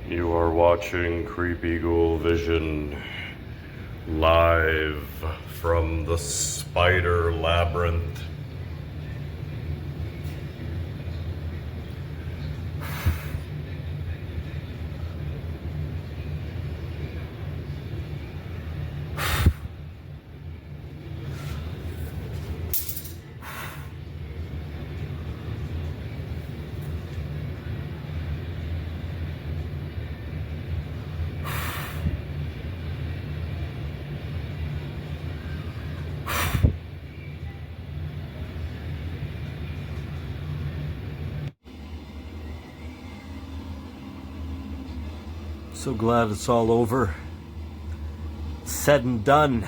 You are watching Creepy Ghoul Vision live from the Spider Labyrinth. So glad it's all over. Said and done.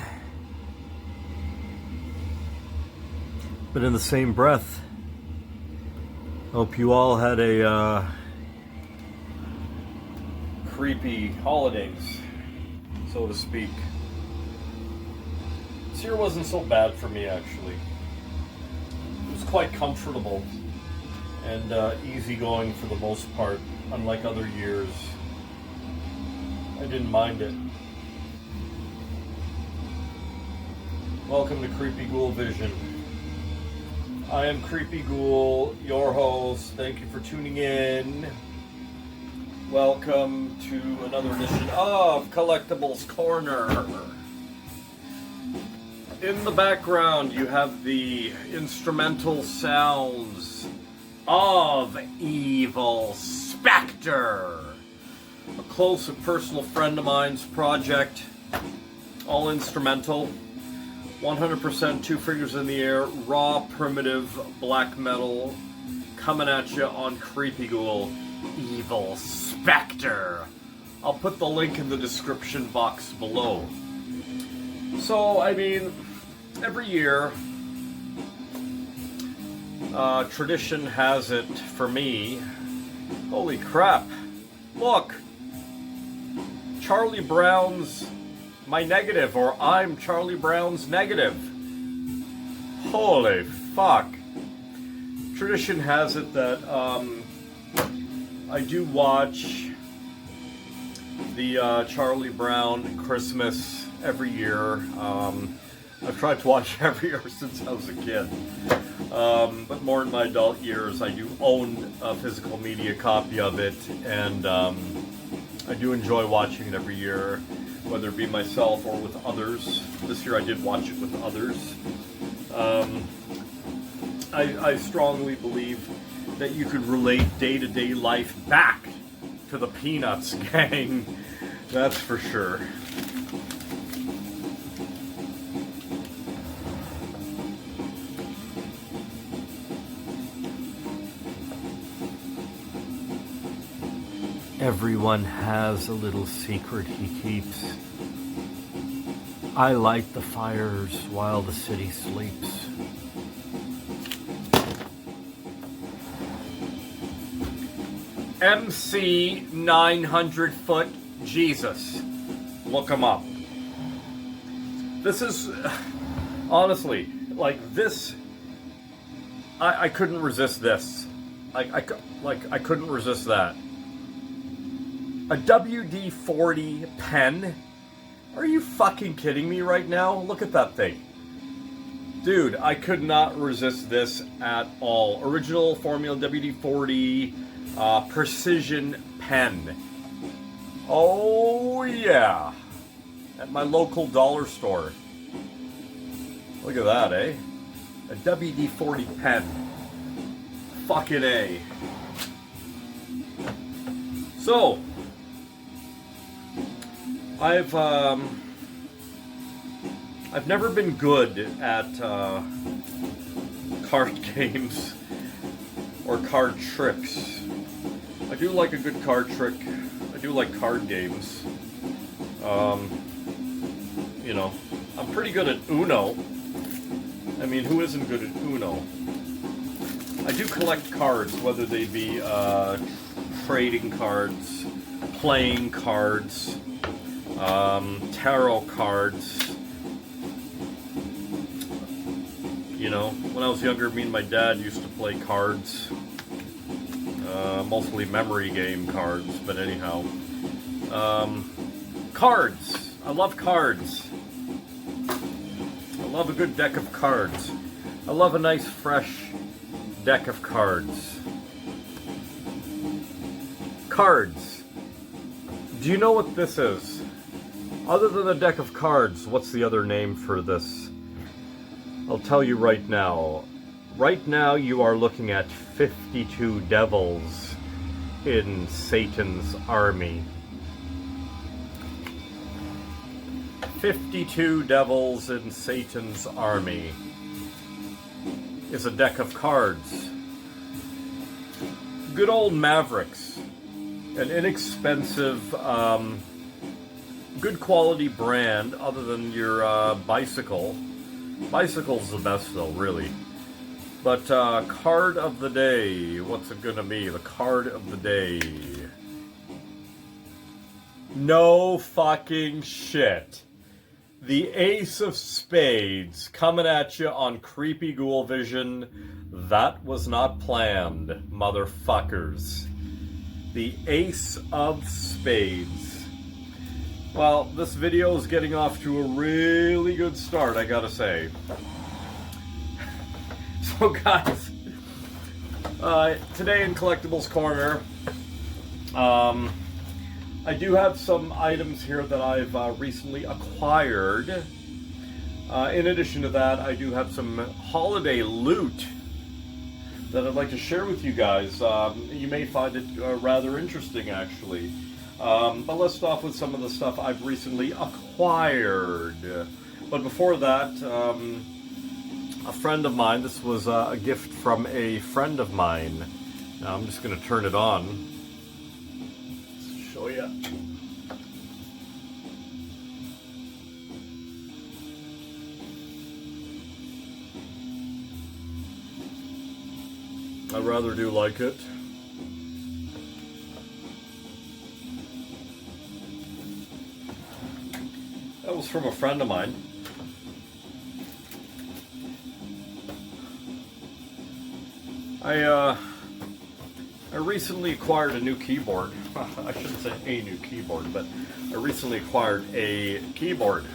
But in the same breath, hope you all had a creepy holidays, so to speak. This year wasn't so bad for me, actually. It was quite comfortable and easygoing for the most part, unlike other years. I didn't mind it. Welcome to Creepy Ghoul Vision. I am Creepy Ghoul, your host. Thank you for tuning in. Welcome to another edition of Collectibles Corner. In the background, you have the instrumental sounds of Evil Spectre, a close and personal friend of mine's project, all instrumental, 100% two fingers in the air, raw, primitive, black metal, coming at you on Creepy Ghoul, Evil Spectre. I'll put the link in the description box below. So, I mean, every year, tradition has it for me, holy crap, look! Charlie Brown's my negative, or I'm Charlie Brown's negative. Holy fuck. Tradition has it that I do watch the Charlie Brown Christmas every year. I've tried to watch every year since I was a kid. But more in my adult years, I do own a physical media copy of it, and I do enjoy watching it every year, whether it be myself or with others. This year I did watch it with others. I strongly believe that you could relate day-to-day life back to the Peanuts gang. That's for sure. Everyone has a little secret he keeps. I light the fires while the city sleeps. MC 900 Foot Jesus. Look him up. This is, honestly, like this, I couldn't resist this. I couldn't resist that. A WD-40 pen? Are you fucking kidding me right now? Look at that thing. Dude, I could not resist this at all. Original Formula WD-40 precision pen. Oh yeah. At my local dollar store. Look at that, eh? A WD-40 pen. Fucking A. So, I've never been good at card games or card tricks. I do like a good card trick. I do like card games. You know, I'm pretty good at Uno. I mean, who isn't good at Uno? I do collect cards, whether they be trading cards, playing cards, tarot cards. You know, when I was younger, me and my dad used to play cards. mostly memory game cards, but anyhow. Cards. I love cards. I love a good deck of cards. I love a nice fresh deck of cards. Cards. Do you know what this is? Other than a deck of cards, what's the other name for this? I'll tell you right now. Right now you are looking at 52 devils in Satan's army. 52 devils in Satan's army is a deck of cards. Good old Mavericks. An inexpensive, good quality brand other than your bicycle. Bicycle's the best though, really. But card of the day, what's it gonna be? The card of the day. No fucking shit. The Ace of Spades coming at you on Creepy Ghoul Vision. That was not planned, motherfuckers. The Ace of Spades. Well, this video is getting off to a really good start, I gotta say. So guys, today in Collectibles Corner, I do have some items here that I've recently acquired. In addition to that, I do have some holiday loot that I'd like to share with you guys. You may find it rather interesting, actually. But let's start off with some of the stuff I've recently acquired. But before that, a friend of mine, this was a gift from a friend of mine. Now I'm just going to turn it on. Let's show you. I rather do like it. That was from a friend of mine. I recently acquired a new keyboard. I shouldn't say a new keyboard, but I recently acquired a keyboard.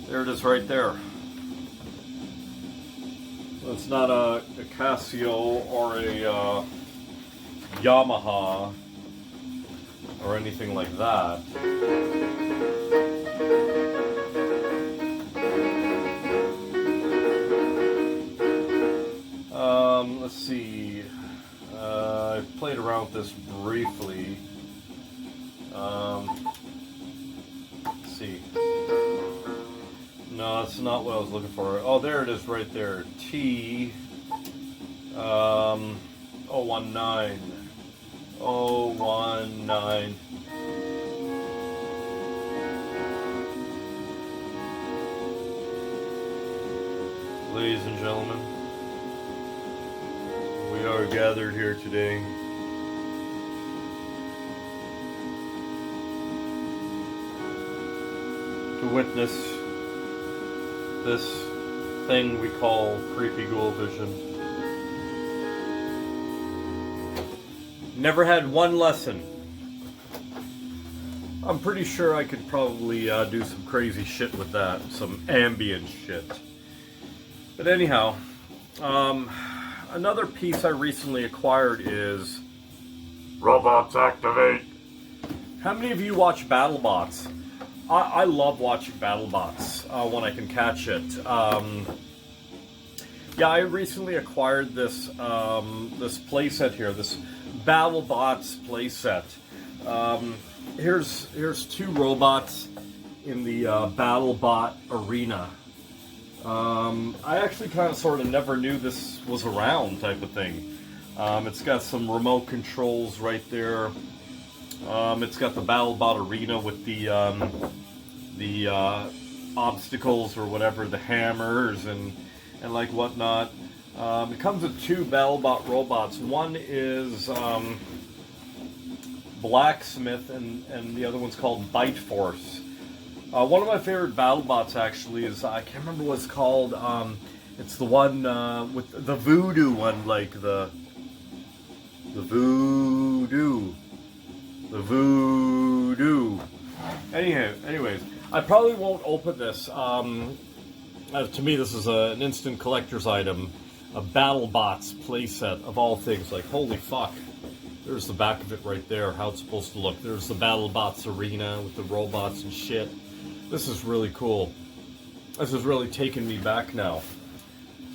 There it is right there. It's not a Casio or a Yamaha or anything like that. Let's see. I played around with this briefly. Let's see. No, that's not what I was looking for. Oh, there it is right there. T 019. 019. Ladies and gentlemen, we are gathered here today to witness this thing we call Creepy Ghoul Vision. Never had one lesson. I'm pretty sure I could probably do some crazy shit with that, some ambient shit. But anyhow, another piece I recently acquired is Robots Activate. How many of you watch BattleBots? I love watching BattleBots when I can catch it. Yeah, I recently acquired this this playset here, this BattleBots playset. Here's two robots in the BattleBot arena. I actually kind of sort of never knew this was around, type of thing. It's got some remote controls right there. It's got the BattleBot arena with the obstacles or whatever, the hammers and like whatnot. It comes with two BattleBot robots. One is Blacksmith and the other one's called Bite Force. One of my favorite BattleBots actually is, I can't remember what it's called. It's the one with the voodoo one, like the The voodoo. The voodoo. Anyways, I probably won't open this. To me, this is an instant collector's item. A BattleBots playset of all things. Like, holy fuck. There's the back of it right there, how it's supposed to look. There's the BattleBots arena with the robots and shit. This is really cool. This is really taking me back now.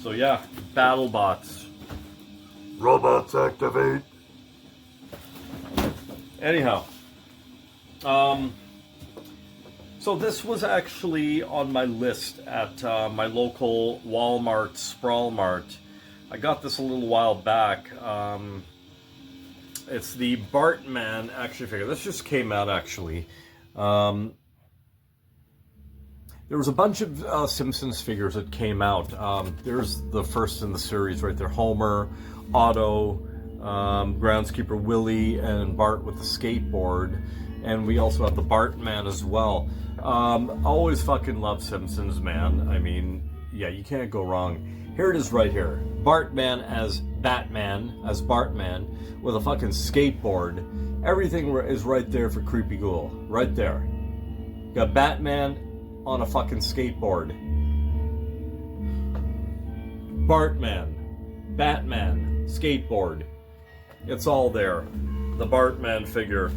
So yeah, BattleBots. Robots activate. Anyhow. So this was actually on my list at my local Walmart, Sprawl Mart. I got this a little while back. It's the Bartman action figure. This just came out, actually. There was a bunch of Simpsons figures that came out. There's the first in the series right there. Homer, Otto, Groundskeeper Willie, and Bart with the skateboard. And we also have the Bartman as well. Always fucking love Simpsons, man. I mean, yeah, you can't go wrong. Here it is right here. Bartman as Batman, as Bartman, with a fucking skateboard. Everything is right there for Creepy Ghoul. Right there. You got Batman on a fucking skateboard. Bartman, Batman, skateboard. It's all there. The Bartman figure.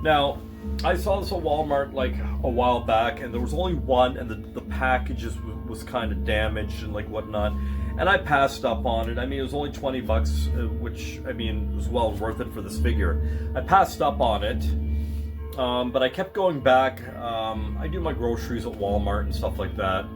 Now, I saw this at Walmart like a while back, and there was only one, and the package was kind of damaged and like whatnot. And I passed up on it. I mean, it was only 20 bucks, which, I mean, was well worth it for this figure. I passed up on it, but I kept going back. I do my groceries at Walmart and stuff like that.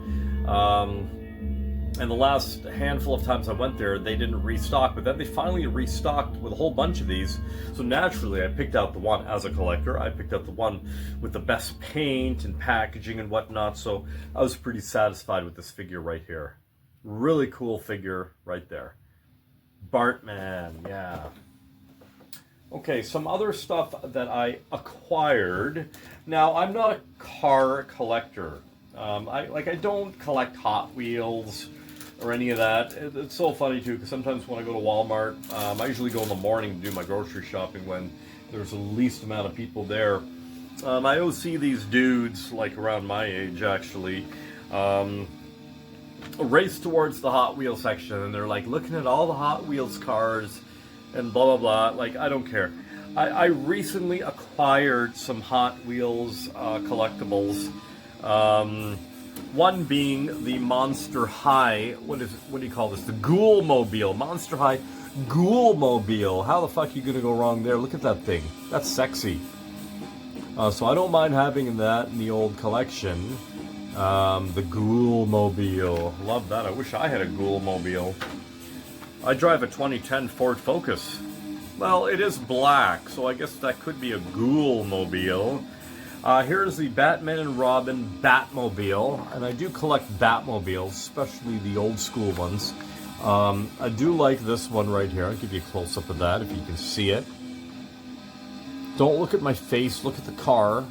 And the last handful of times I went there, they didn't restock, but then they finally restocked with a whole bunch of these. So naturally, I picked out the one, as a collector, I picked out the one with the best paint and packaging and whatnot. So I was pretty satisfied with this figure right here. Really cool figure right there. Bartman, yeah. Okay, some other stuff that I acquired. Now, I'm not a car collector. I don't collect Hot Wheels or any of that. It's so funny too, because sometimes when I go to Walmart, I usually go in the morning to do my grocery shopping when there's the least amount of people there. I always see these dudes, like around my age actually, race towards the Hot Wheels section, and they're like looking at all the Hot Wheels cars and blah blah blah. Like, I don't care. I recently acquired some Hot Wheels collectibles. One being the Monster High, what do you call this? The Ghoul Mobile. Monster High Ghoul Mobile. How the fuck are you gonna go wrong there? Look at that thing. That's sexy. So I don't mind having that in the old collection. The Ghoul Mobile. Love that. I wish I had a Ghoul Mobile. I drive a 2010 Ford Focus. Well, it is black, so I guess that could be a Ghoul Mobile. Here's the Batman and Robin Batmobile, and I do collect Batmobiles, especially the old school ones. I do like this one right here. I'll give you a close-up of that if you can see it. Don't look at my face, look at the car.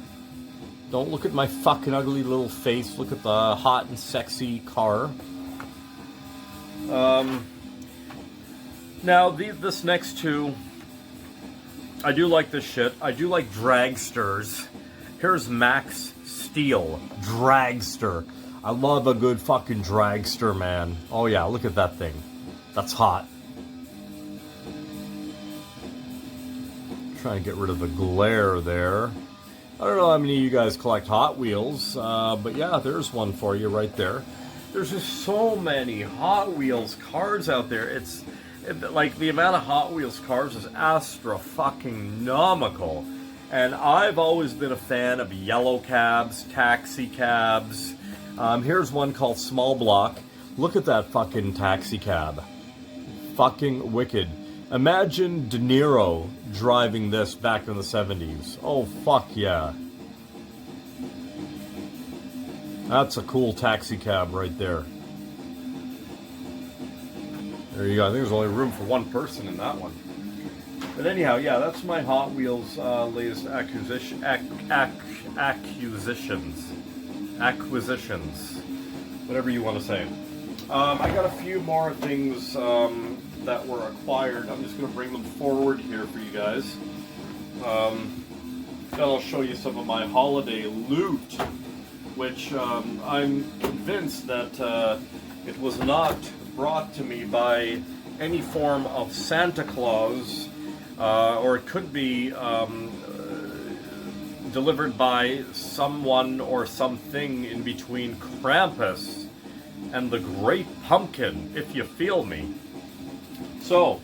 Don't look at my fucking ugly little face, look at the hot and sexy car. Now, this next two, I do like this shit. I do like dragsters. Here's Max Steel, dragster. I love a good fucking dragster, man. Oh yeah, look at that thing. That's hot. Trying to get rid of the glare there. I don't know how many of you guys collect Hot Wheels, but yeah, there's one for you right there. There's just so many Hot Wheels cars out there. Like, the amount of Hot Wheels cars is astra-fucking-nomical. And I've always been a fan of yellow cabs, taxi cabs. Here's one called Small Block. Look at that fucking taxi cab. Fucking wicked. Imagine De Niro driving this back in the 70s. Oh, fuck yeah. That's a cool taxi cab right there. There you go. I think there's only room for one person in that one. But anyhow, yeah, that's my Hot Wheels latest acquisitions. Whatever you want to say. I got a few more things that were acquired. I'm just going to bring them forward here for you guys. Then I'll show you some of my holiday loot, which I'm convinced that it was not brought to me by any form of Santa Claus, or it could be delivered by someone or something in between Krampus and the Great Pumpkin, if you feel me. So,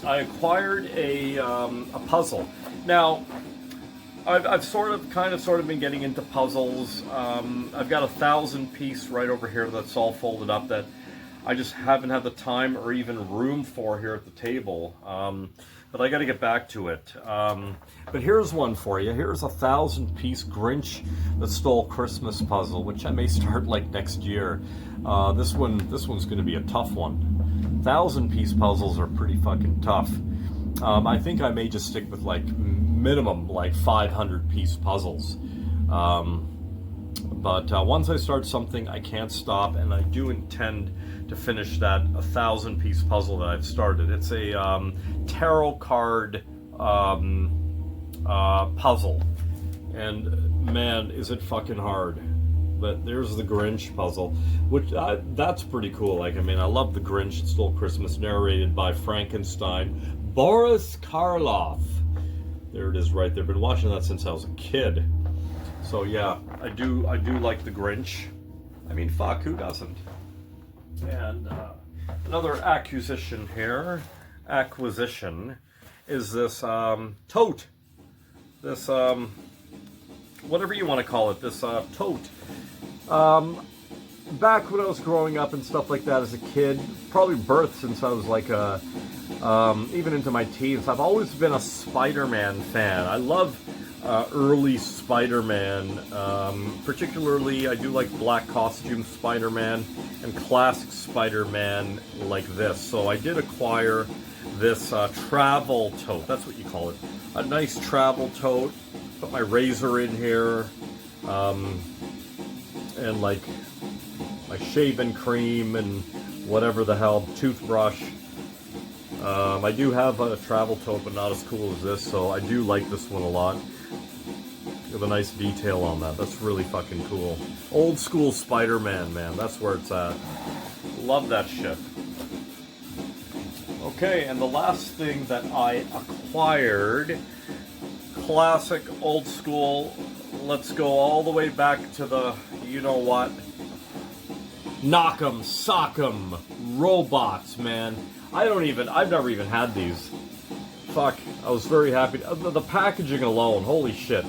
I acquired a puzzle. Now, I've sort of been getting into puzzles. I've got a 1,000-piece right over here that's all folded up that I just haven't had the time or even room for here at the table. But I got to get back to it. But here's one for you. Here's a 1,000-piece Grinch that Stole Christmas puzzle, which I may start like next year. This one's going to be a tough one. 1,000-piece puzzles are pretty fucking tough. I think I may just stick with like minimum like 500-piece puzzles. But once I start something, I can't stop, and I do intend to finish that 1,000-piece puzzle that I've started. It's a tarot card puzzle, and man, is it fucking hard. But there's the Grinch puzzle, which that's pretty cool. Like, I mean, I love the Grinch that Stole Christmas, narrated by Frankenstein, Boris Karloff. There it is, right there. Been watching that since I was a kid. So yeah, I do like the Grinch. I mean, fuck, who doesn't? And another acquisition is this tote. This whatever you want to call it. This tote. Back when I was growing up and stuff like that as a kid, probably birthed since I was like even into my teens, I've always been a Spider-Man fan. I love early Spider-Man. Particularly, I do like black costume Spider-Man and classic Spider-Man like this. So I did acquire this travel tote. That's what you call it. A nice travel tote. Put my razor in here. And like my shaving cream and whatever the hell, toothbrush. I do have a travel tote, but not as cool as this, so I do like this one a lot. With a nice detail on that. That's really fucking cool. Old school Spider-Man, man. That's where it's at. Love that shit. Okay, and the last thing that I acquired, classic, old school, let's go all the way back to the, you know what, knock'em, sock'em, robots, man. I've never even had these. Fuck, I was very happy. The packaging alone, holy shit.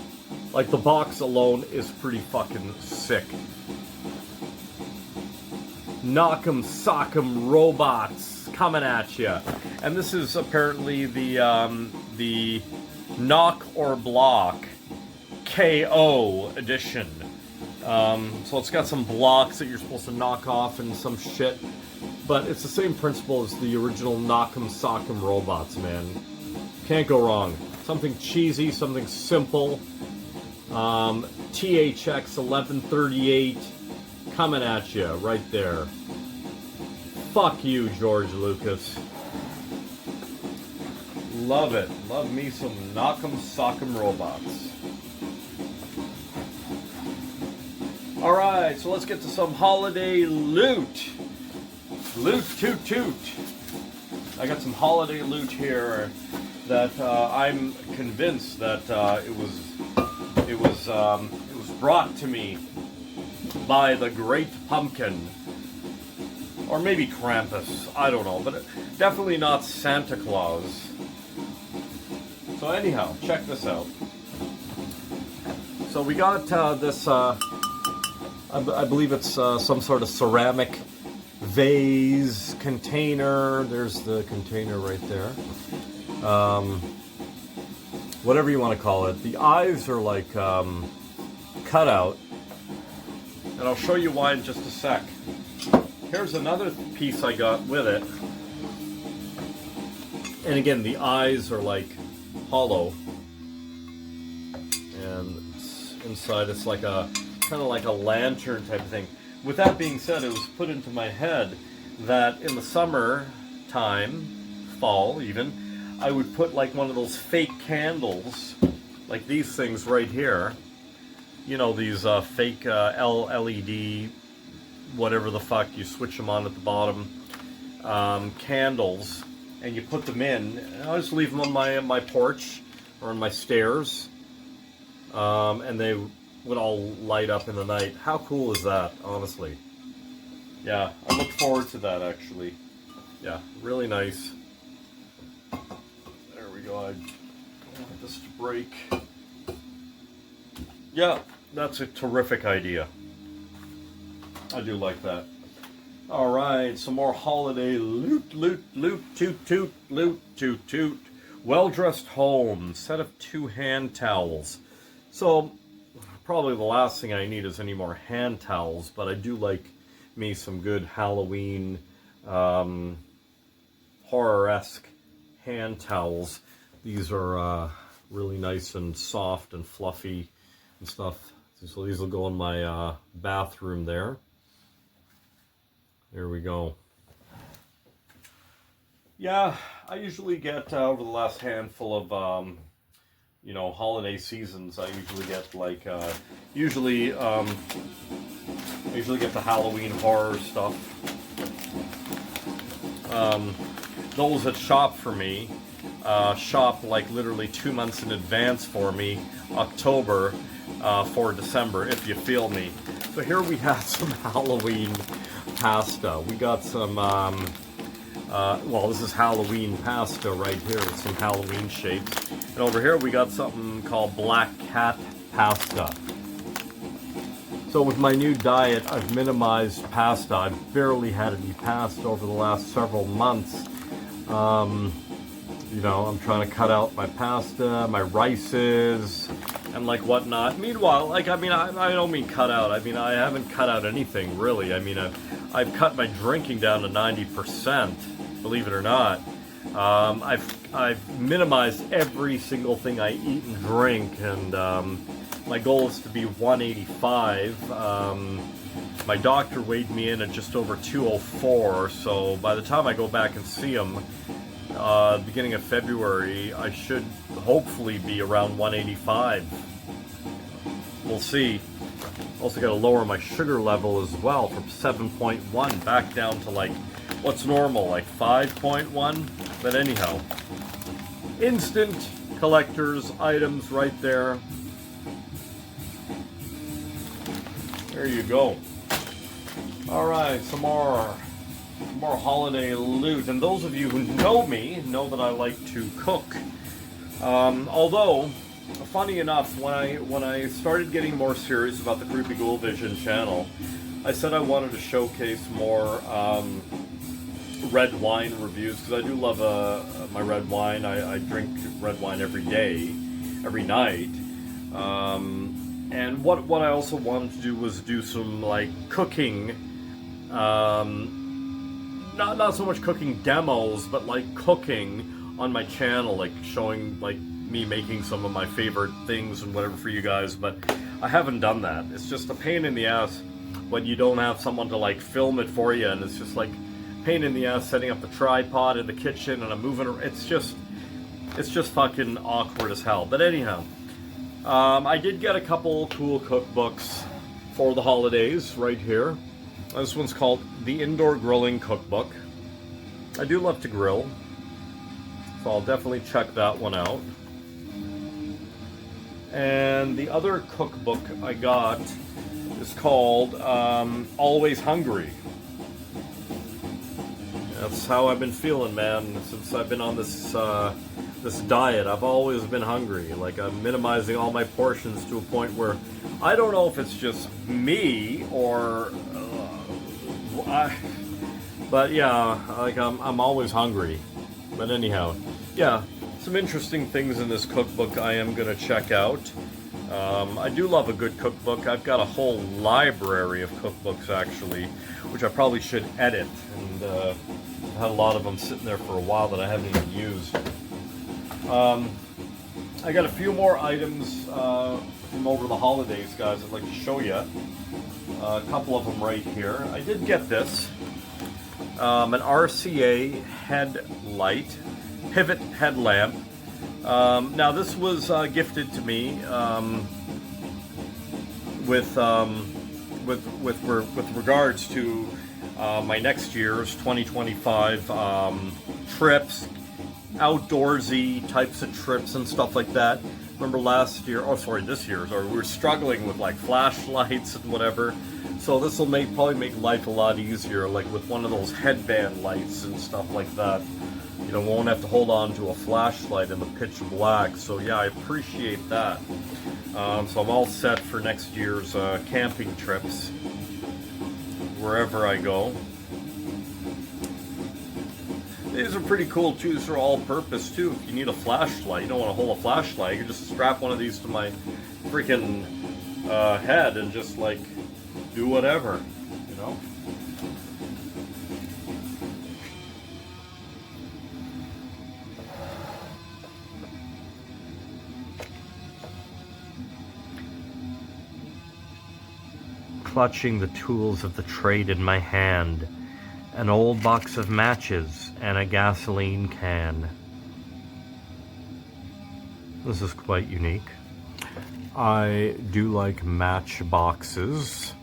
Like, the box alone is pretty fucking sick. Knock'em, sock'em, robots coming at ya. And this is apparently the Knock or Block KO edition. So it's got some blocks that you're supposed to knock off and some shit. But it's the same principle as the original Knock'em Sock'em robots, man. Can't go wrong. Something cheesy, something simple. THX 1138 coming at you right there. Fuck you, George Lucas. Love it. Love me some Knock'em Sock'em robots. Alright, so let's get to some holiday loot. Loot toot toot. I got some holiday loot here that I'm convinced that it was brought to me by the Great Pumpkin. Or maybe Krampus, I don't know, but definitely not Santa Claus. So anyhow, check this out. So we got this, I believe it's some sort of ceramic vase container. There's the container right there. Whatever you want to call it. The eyes are like cut out. And I'll show you why in just a sec. Here's another piece I got with it. And again, the eyes are like hollow. And inside it's like a kind of like a lantern type of thing. With that being said, it was put into my head that in the summer time, fall even, I would put like one of those fake candles, like these things right here. You know, these fake LED, whatever the fuck, you switch them on at the bottom, candles, and you put them in. And I just leave them on my porch or on my stairs, and they would all light up in the night. How cool is that, honestly? Yeah, I look forward to that, actually. Yeah, really nice. There we go. I don't want this to break. Yeah, that's a terrific idea. I do like that. All right, some more holiday loot, toot, toot, loot, toot, toot. Well-dressed home, set of 2 hand towels. So, probably the last thing I need is any more hand towels, but I do like me some good Halloween, horror-esque hand towels. These are really nice and soft and fluffy and stuff. So these will go in my bathroom there. There we go. Yeah, I usually get over the last handful of you know, holiday seasons. I usually get like I usually get the Halloween horror stuff. Those that shop for me shop like literally 2 months in advance for me, October for December, if you feel me. So here we have some Halloween pasta. We got some, well, this is Halloween pasta right here with some Halloween shapes. And over here we got something called Black Cat pasta. So with my new diet, I've minimized pasta. I've barely had any pasta over the last several months. You know, I'm trying to cut out my pasta, my rices, and like whatnot. Meanwhile, like, I mean, I don't mean cut out. I mean, I haven't cut out anything really. I mean, I've cut my drinking down to 90%, believe it or not. I've minimized every single thing I eat and drink, and my goal is to be 185. My doctor weighed me in at just over 204, so by the time I go back and see him, beginning of February, I should hopefully be around 185. We'll see. Also got to lower my sugar level as well from 7.1 back down to like, what's normal, like 5.1? But anyhow, instant collector's items right there. There you go. All right, some more holiday loot. And those of you who know me know that I like to cook. Although, funny enough, when I started getting more serious about the Creepy Ghoul Vision channel, I said I wanted to showcase more red wine reviews, because I do love my red wine. I drink red wine every day, every night. And what I also wanted to do was do some like cooking, not so much cooking demos, but like cooking on my channel, like showing like me making some of my favorite things and whatever for you guys. But I haven't done that. It's just a pain in the ass when you don't have someone to like film it for you, and it's just like pain in the ass setting up the tripod in the kitchen, and I'm moving. It's just fucking awkward as hell. But anyhow, I did get a couple cool cookbooks for the holidays right here. This one's called The Indoor Grilling Cookbook. I do love to grill, so I'll definitely check that one out. And the other cookbook I got is called Always Hungry. That's how I've been feeling, man, since I've been on this this diet. I've always been hungry. Like, I'm minimizing all my portions to a point where I don't know if it's just me or but yeah, like I'm always hungry. But anyhow, yeah, some interesting things in this cookbook I am gonna check out. I do love a good cookbook. I've got a whole library of cookbooks actually, which I probably should edit, and I've had a lot of them sitting there for a while that I haven't even used. I got a few more items from over the holidays, guys, I'd like to show you. A couple of them right here. I did get this. an RCA headlight, pivot headlamp. Now this was gifted to me with regards to my next year's 2025 trips, outdoorsy types of trips and stuff like that. Remember last year, oh sorry, this year's, or we were struggling with like flashlights and whatever. So this will probably make life a lot easier, like with one of those headband lights and stuff like that. You know, won't have to hold on to a flashlight in the pitch black. So yeah, I appreciate that. So I'm all set for next year's camping trips, wherever I go. These are pretty cool too. These are all-purpose too. If you need a flashlight, you don't want to hold a flashlight, you can just strap one of these to my freaking head and just like do whatever, you know. Clutching the tools of the trade in my hand, an old box of matches and a gasoline can. This is quite unique. I do like match boxes,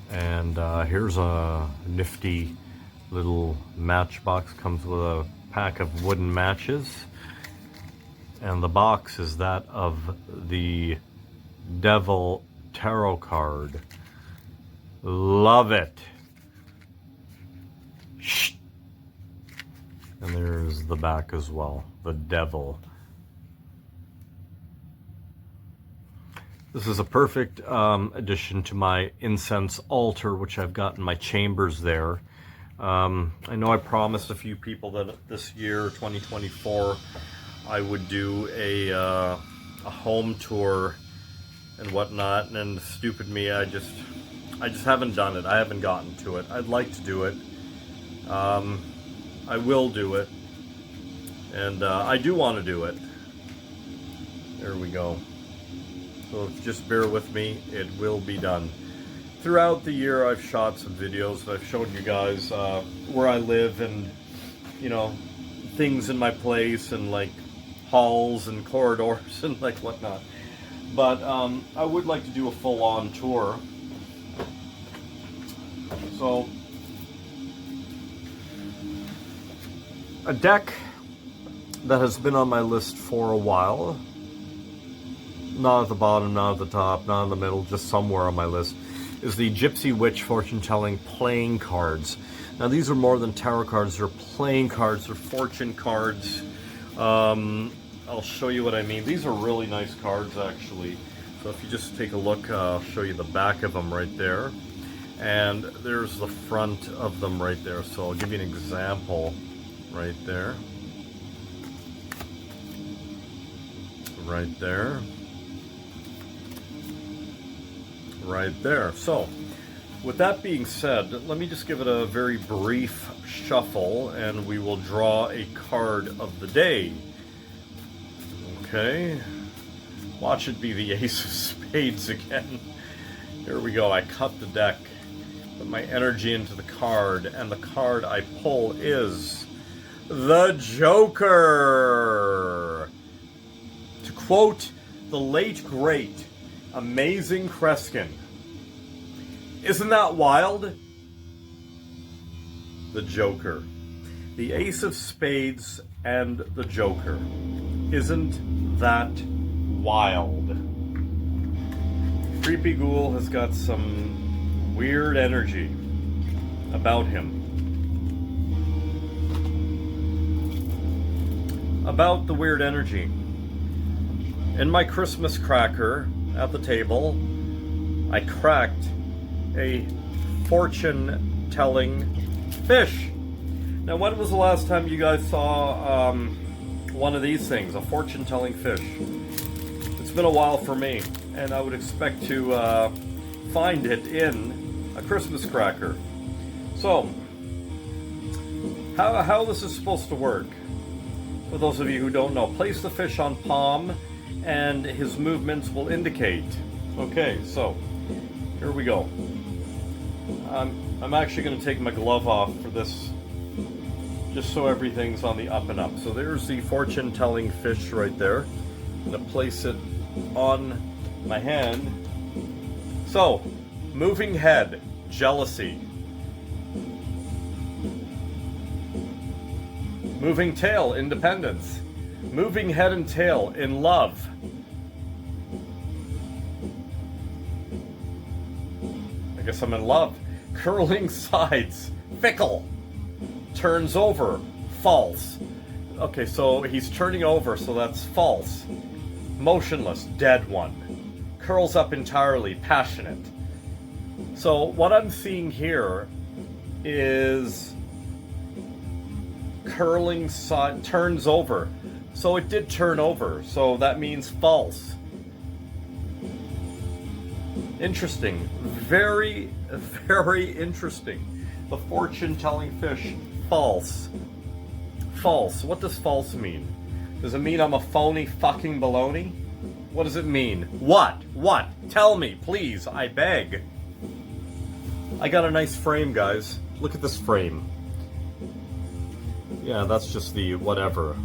and here's a nifty little matchbox. Comes with a pack of wooden matches, and the box is that of the Devil tarot card. Love it. Shh. And there's the back as well, the Devil. This is a perfect addition to my incense altar, which I've got in my chambers there. I know I promised a few people that this year, 2024, I would do a home tour and whatnot, and then stupid me, I just haven't done it. I haven't gotten to it. I'd like to do it. I will do it, and I do want to do it. There we go. So just bear with me, it will be done. Throughout the year I've shot some videos, I've shown you guys where I live and, you know, things in my place and like halls and corridors and like whatnot. But I would like to do a full-on tour. So, a deck that has been on my list for a while, not at the bottom, not at the top, not in the middle, just somewhere on my list, is the Gypsy Witch fortune-telling playing cards. Now these are more than tarot cards, they're playing cards, they're fortune cards. I'll show you what I mean. These are really nice cards actually. So if you just take a look, I'll show you the back of them right there. And there's the front of them right there. So I'll give you an example right there. Right there. Right there. So, with that being said, let me just give it a very brief shuffle and we will draw a card of the day. Okay. Watch it be the Ace of Spades again. Here we go. I cut the deck, put my energy into the card, and the card I pull is the Joker. To quote the late, great, amazing Kreskin, isn't that wild? The Joker. The Ace of Spades and the Joker. Isn't that wild? Creepy Ghoul has got some weird energy about him. About the weird energy. In my Christmas cracker at the table, I cracked a fortune-telling fish. Now, when was the last time you guys saw one of these things, a fortune-telling fish? It's been a while for me, and I would expect to find it in a Christmas cracker. So, how this is supposed to work, for those of you who don't know, place the fish on palm, and his movements will indicate. Okay, so, here we go. I'm actually going to take my glove off for this, just so everything's on the up and up. So there's the fortune-telling fish right there. I'm going to place it on my hand. So, moving head, jealousy. Moving tail, independence. Moving head and tail, in love. I guess I'm in love. Curling sides, fickle. Turns over, false. Okay, so he's turning over, so that's false. Motionless, dead one. Curls up entirely, passionate. So what I'm seeing here is curling side, turns over. So it did turn over, so that means false. Interesting. Very, very interesting. The fortune-telling fish, false. False. What does false mean? Does it mean I'm a phony fucking baloney? What does it mean? What? What? Tell me, please, I beg. I got a nice frame, guys. Look at this frame. Yeah, that's just the whatever.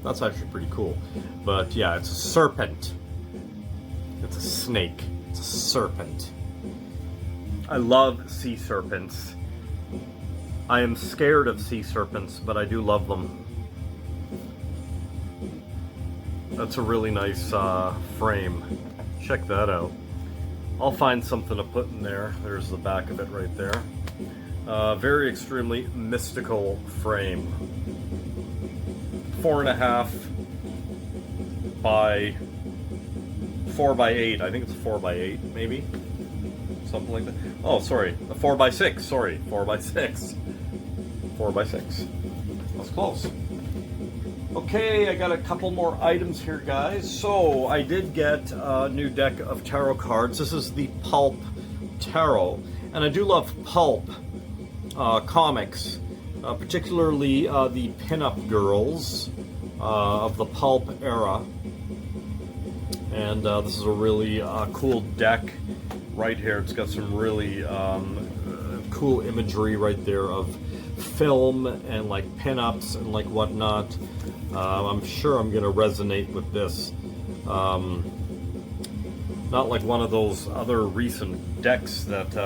That's actually pretty cool. But yeah, it's a serpent. It's a snake. It's a serpent. I love sea serpents. I am scared of sea serpents, but I do love them. That's a really nice frame. Check that out. I'll find something to put in there. There's the back of it right there. Very extremely mystical frame. 4.5 by 4 by 8. I think it's 4 by 8, maybe. Something like that. Oh, sorry. A 4 by 6. Sorry, 4 by 6. 4 by 6. That's close. Okay, I got a couple more items here, guys. So, I did get a new deck of tarot cards. This is the Pulp Tarot. And I do love pulp comics, particularly the pinup girls of the pulp era. And this is a really cool deck right here. It's got some really cool imagery right there of film and like pinups and like whatnot. I'm sure I'm gonna resonate with this. Not like one of those other recent decks that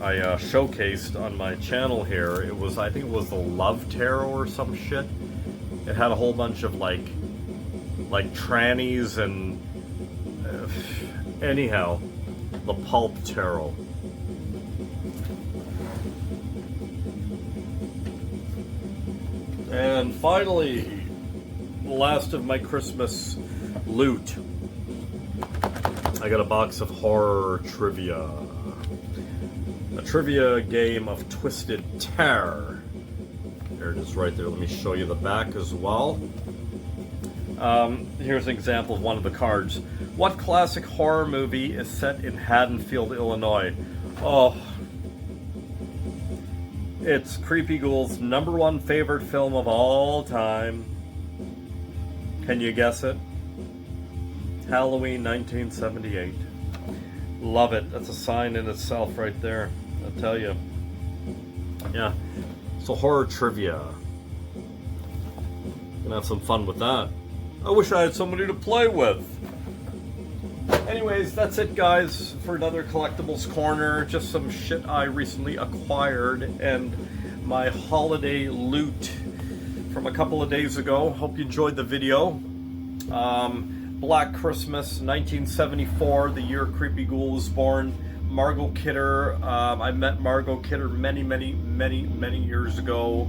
I showcased on my channel here. It was, I think it was the Love Tarot or some shit. It had a whole bunch of like trannies and anyhow, the Pulp Tarot. And finally, the last of my Christmas loot. I got a box of horror trivia. A trivia game of Twisted Terror. There it is right there. Let me show you the back as well. Here's an example of one of the cards. What classic horror movie is set in Haddonfield, Illinois? Oh, it's Creepy Ghoul's #1 favorite film of all time. Can you guess it? Halloween 1978. Love it. That's a sign in itself right there. I'll tell you. Yeah. So horror trivia. Gonna have some fun with that. I wish I had somebody to play with. Anyways, that's it, guys, for another Collectibles Corner. Just some shit I recently acquired and my holiday loot from a couple of days ago. Hope you enjoyed the video. Black Christmas, 1974, the year Creepy Ghoul was born. Margot Kidder. I met Margot Kidder many years ago.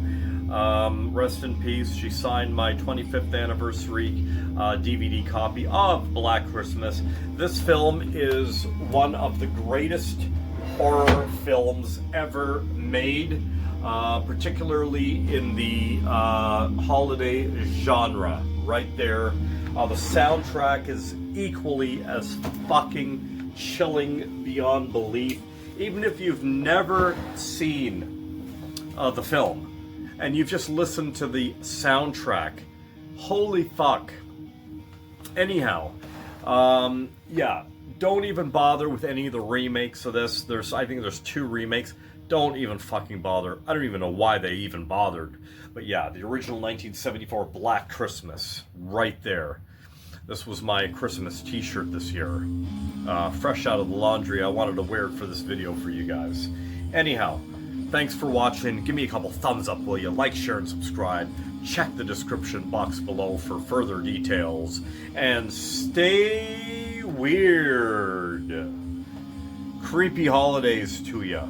Rest in peace. She signed my 25th anniversary DVD copy of Black Christmas. This film is one of the greatest horror films ever made, particularly in the holiday genre. Right there. The soundtrack is equally as fucking chilling beyond belief. Even if you've never seen the film and you've just listened to the soundtrack, holy fuck. Anyhow, yeah, don't even bother with any of the remakes of this. I think there's 2 remakes. Don't even fucking bother. I don't even know why they even bothered. But yeah, the original 1974 Black Christmas, right there. This was my Christmas t-shirt this year. Fresh out of the laundry. I wanted to wear it for this video for you guys. Anyhow, thanks for watching. Give me a couple thumbs up, will you? Like, share, and subscribe. Check the description box below for further details. And stay weird. Creepy holidays to ya.